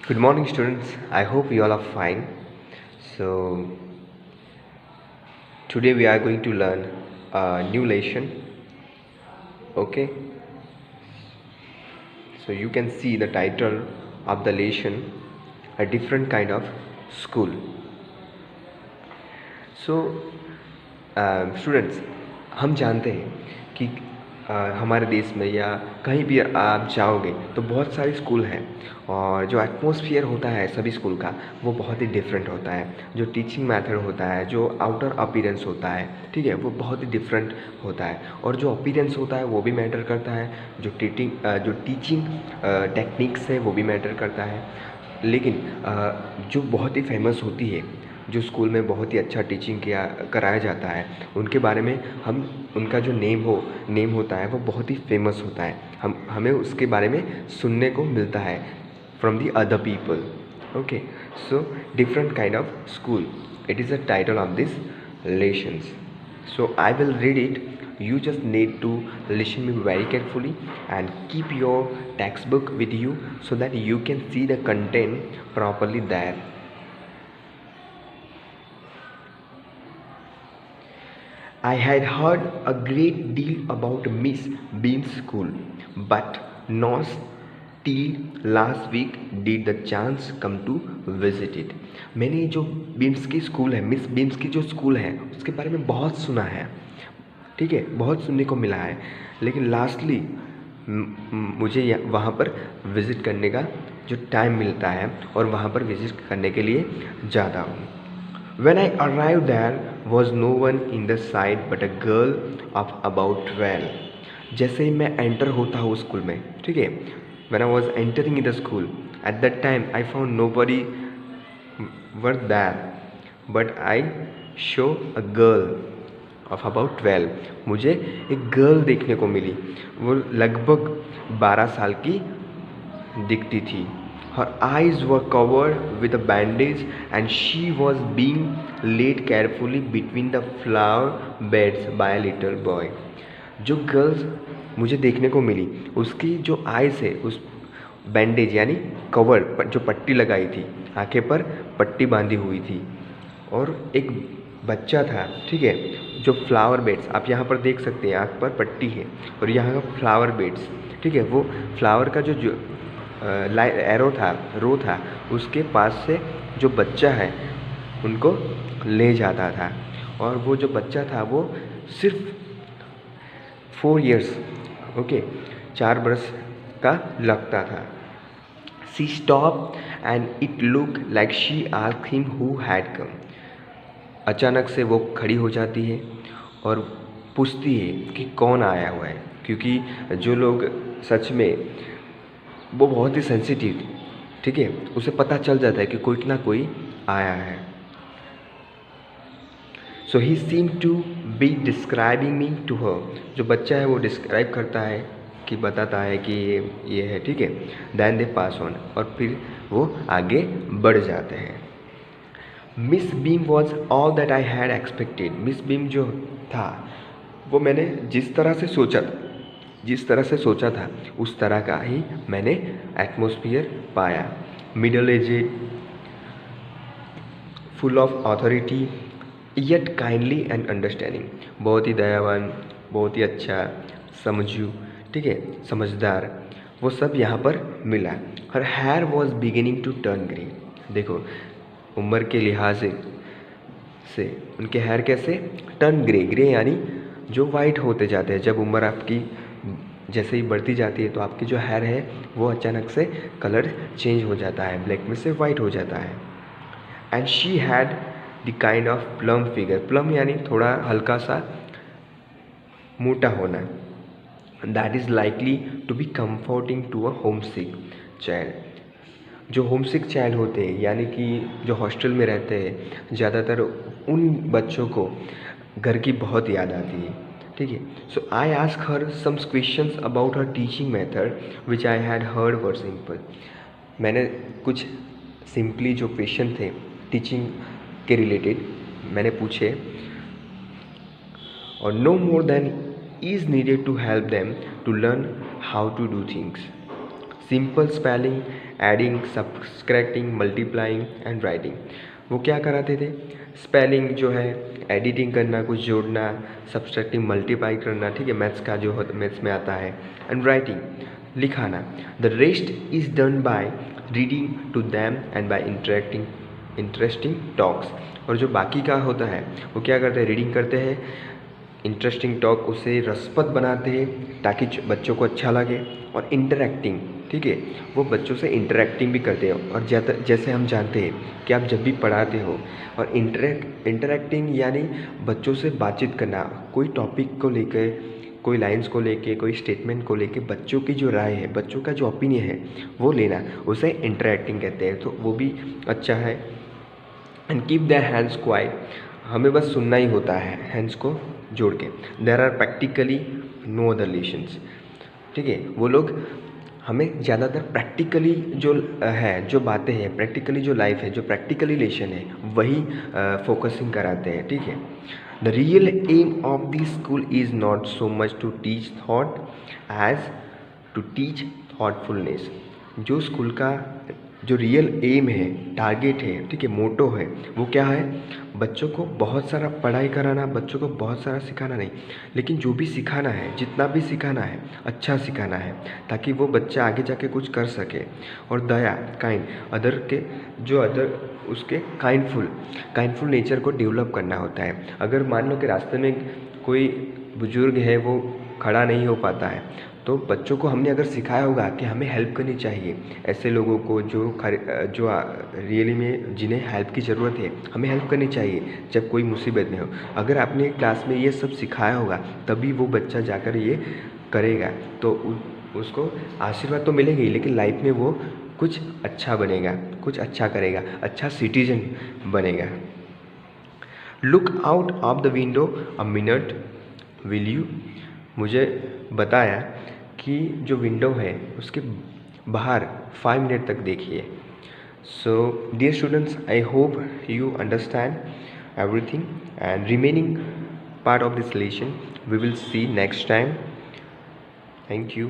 Good morning, students. I hope you all are fine. So, today we are going to learn a new lesson. Okay, so you can see the title of the lesson, a different kind of school. So students, हम जानते हैं कि हमारे देश में या कहीं भी आप जाओगे तो बहुत सारे स्कूल हैं और जो एटमॉस्फेयर होता है सभी स्कूल का वो बहुत ही डिफरेंट होता है। जो टीचिंग मेथड होता है, जो आउटर अपीयरेंस होता है, ठीक है, वो बहुत ही डिफरेंट होता है। और जो अपीयरेंस होता है वो भी मैटर करता है, जो टीचिंग टेक्निक्स है वो भी मैटर करता है। लेकिन जो बहुत ही फेमस होती है, जो स्कूल में बहुत ही अच्छा टीचिंग कराया जाता है, उनके बारे में हम उनका जो नेम होता है वो बहुत ही फेमस होता है। हमें उसके बारे में सुनने को मिलता है from the other people. Okay, so different kind of school, it is the title of this lesions. So I will read it. You just need to listen me very carefully and keep your textbook with you so that you can see the content properly there. I had heard a great deal about Miss Beam's school, but not till last week did the chance come to visit it. मैंने जो beams की school है, miss beams की जो school है, उसके बारे में बहुत सुना है, ठीक है, बहुत सुनने को मिला है, लेकिन लास्टली मुझे वहाँ पर विज़िट करने का जो टाइम मिलता है और वहाँ पर विज़िट करने के लिए जाता हूँ. When I arrived there was no one in the sight but a girl of about 12. जैसे ही मैं एंटर होता हूँ स्कूल में, ठीक है, when I was entering in the school, at that time I found nobody were there, but I saw a girl of about 12. मुझे एक girl देखने को मिली, वो लगभग 12 साल की दिखती थी. Her eyes were covered with a bandage and she was being laid carefully between the flower beds by a little boy. जो गर्ल्स मुझे देखने को मिली, उसकी जो आइज़ है, उस बैंडेज यानी कवर पर जो पट्टी लगाई थी, आंखें पर पट्टी बांधी हुई थी, और एक बच्चा था, ठीक है, जो फ्लावर बेड्स आप यहाँ पर देख सकते हैं, आँख पर पट्टी है और यहाँ का फ्लावर बेड्स, ठीक है, वो फ्लावर का जो रो था, उसके पास से जो बच्चा है उनको ले जाता था, और वो जो बच्चा था वो सिर्फ 4 इयर्स, ओके, 4 बरस का लगता था. She stopped and it looked like she asked him who had come. अचानक से वो खड़ी हो जाती है और पूछती है कि कौन आया हुआ है, क्योंकि जो लोग सच में वो बहुत ही सेंसिटिव, ठीक है, उसे पता चल जाता है कि कोई ना कोई आया है. So he seem to be describing me to her. जो बच्चा है वो डिस्क्राइब करता है कि बताता है कि ये है, ठीक है. देन दे पास ऑन, और फिर वो आगे बढ़ जाते हैं. Miss beam was all that I had expected. Miss beam जो था वो मैंने जिस तरह से सोचा था उस तरह का ही मैंने एटमॉस्फेयर पाया. Middle aged, full of authority, yet kindly and understanding. बहुत ही दयावान, बहुत ही अच्छा, समझू, ठीक है, समझदार, वो सब यहाँ पर मिला. Her hair was beginning to turn green. देखो, उम्र के लिहाज से उनके हेयर कैसे टर्न ग्रे यानी जो वाइट होते जाते हैं. जब उम्र आपकी जैसे ही बढ़ती जाती है तो आपकी जो हेयर है वो अचानक से कलर चेंज हो जाता है, ब्लैक में से वाइट हो जाता है. And she had the kind of plum figure. Plum यानी थोड़ा हल्का सा मोटा होना. That is likely to be comforting to a homesick child. जो होम सिक चाइल्ड होते हैं यानी कि जो हॉस्टल में रहते हैं, ज़्यादातर उन बच्चों को घर की बहुत याद आती है, ठीक है. So I ask her some questions about her teaching method which I had heard were simple. मैंने कुछ सिंपली जो क्वेश्चन थे टीचिंग के रिलेटेड मैंने पूछे, और no more than is needed to help them to learn how to do things. Simple spelling, adding, subtracting, multiplying and writing. वो क्या कराते थे? स्पेलिंग जो है, एडिटिंग करना, कुछ जोड़ना, सब्सट्रैक्टिंग, मल्टीप्लाई करना, ठीक है, मैथ्स का जो मैथ्स में आता है, एंड राइटिंग, लिखाना। The rest is done by reading to them and by interesting talks. और जो बाकी का होता है वो क्या करते हैं? रीडिंग करते हैं, इंटरेस्टिंग टॉक उसे रसप्रद बनाते हैं ताकि बच्चों को अच्छा लगे, और इंटरेक्टिंग, ठीक है, वो बच्चों से इंटरेक्टिंग भी करते हैं। और जैसे हम जानते हैं कि आप जब भी पढ़ाते हो और इंटरेक्टिंग यानी बच्चों से बातचीत करना, कोई टॉपिक को लेकर, कोई लाइंस को लेके, कोई स्टेटमेंट को लेके बच्चों की जो राय है, बच्चों का जो ओपिनियन है वो लेना, उसे इंटरेक्टिंग कहते हैं। तो वो भी अच्छा है। And keep their hands quite, हमें बस सुनना ही होता है हैंड्स को जोड़ के। There are practically no other lessons, ठीक है, वो लोग हमें ज़्यादातर प्रैक्टिकली जो है, जो बातें हैं, प्रैक्टिकली जो लाइफ है, जो प्रैक्टिकली लेशन है, वही फोकसिंग कराते हैं, ठीक है। The real aim of the school is not so much to teach thought as to teach thoughtfulness. जो स्कूल का जो रियल एम है, टारगेट है, ठीक है, मोटो है, वो क्या है? बच्चों को बहुत सारा पढ़ाई कराना, बच्चों को बहुत सारा सिखाना नहीं, लेकिन जो भी सिखाना है, जितना भी सिखाना है, अच्छा सिखाना है, ताकि वो बच्चा आगे जाके कुछ कर सके। और दया, काइंड, अदर के जो अदर उसके काइंडफुल नेचर को डेवलप करना होता है। अगर मान लो कि रास्ते में कोई बुजुर्ग है, वो खड़ा नहीं हो पाता है, तो बच्चों को हमने अगर सिखाया होगा कि हमें हेल्प करनी चाहिए, ऐसे लोगों को जो रियली में जिन्हें हेल्प की ज़रूरत है, हमें हेल्प करनी चाहिए जब कोई मुसीबत में हो। अगर आपने क्लास में ये सब सिखाया होगा, तभी वो बच्चा जाकर ये करेगा, तो उसको आशीर्वाद तो मिलेगी, लेकिन लाइफ में वो कुछ अच्छा बनेगा, कुछ अच्छा करेगा, अच्छा सिटीजन बनेगा। Look out of the window a minute, will you. मुझे बताया कि जो विंडो है उसके बाहर 5 मिनट तक देखिए। So dear students, I hope you understand everything and remaining part of this lesson we will see next time. Thank you.